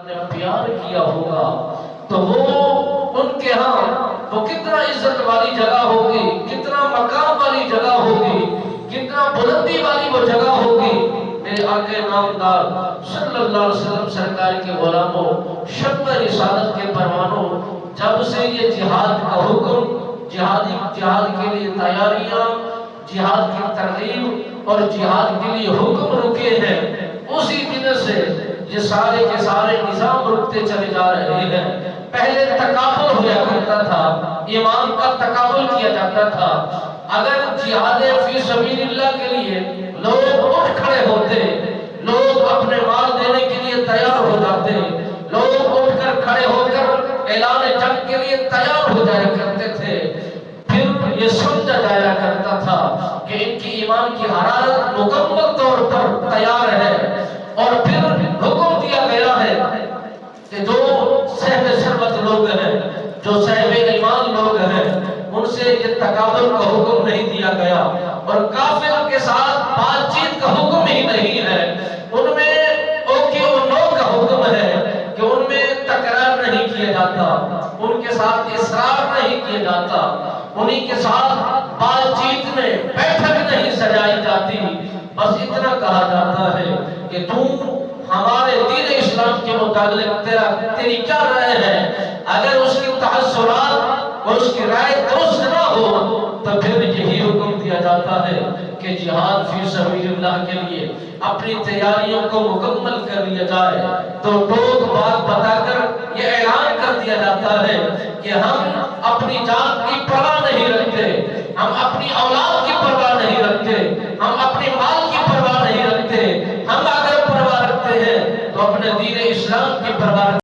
نے پیار کیا ہوگا تو وہ ان کے ہاں وہ کتنا عزت والی جگہ ہوگی، کتنا مقام والی جگہ ہوگی، کتنا بلندی والی وہ جگہ ہوگی۔ میرے آقا نامدار صلی اللہ علیہ وسلم سرکار کے غلاموں، شمع رسالت کے پروانوں، جب سے یہ جہاد کا حکم، جہاد کے لیے تیاریاں، جہاد کی ترغیب اور جہاد کے لیے حکم رکے ہیں، اسی دن سے یہ سارے کے سارے نظام رکتے چلے جا رہے ہیں۔ پہلے تقابل ہوا کرتا تھا، ایمان کا تقابل کیا جاتا تھا۔ اگر جہاد فی سبیل اللہ کے لیے لوگ اٹھ کھڑے ہوتے، لوگ اپنے مال دینے کے لیے تیار ہو جاتے، لوگ اٹھ کر کھڑے ہو کر اعلان جنگ کے لیے تیار ہو جایا کرتے تھے، پھر یہ سمجھا جایا کرتا تھا کہ ان کی ایمان کی حرارت مکمل طور پر تیار ہے، اور پھر حکم دیا گیا ہے کہ جو صاحب ثروت لوگ ہیں، جو صاحب ایمان لوگ ہیں، ان سے یہ تقابل کا حکم نہیں دیا گیا، اور کافر کے ساتھ بات چیت کا حکم ہی نہیں ہے۔ ان میں اوکے اور نو کا حکم ہے کہ ان میں تکرار نہیں کیا جاتا، ان کے ساتھ اصرار نہیں کیا جاتا، انہی کے ساتھ بات چیت میں بیٹھک نہیں سجائی جاتی۔ بس اتنا کہا جاتا ہے کہ تم ہمارے دین اسلام کے متعلق تیری کیا رائے ہے؟ اگر اس کی تحصلات اور اس کی رائے درست نہ ہو تو پھر یہی حکم دیا جاتا ہے کہ جہاد فی سبیل اللہ کے لیے اپنی تیاریوں کو مکمل کر لیا جائے۔ تو ٹوک بات بتا کر یہ اعلان کر دیا جاتا ہے کہ ہم اپنی جان کی پرواہ نہیں رکھتے، ہم اپنی اولاد کی پرواہ نہیں رکھتے، ہم اپنے مال کی پرواہ نہیں رکھتے، ہم اگر پرواہ رکھتے ہیں تو اپنے دین اسلام کی پرواہ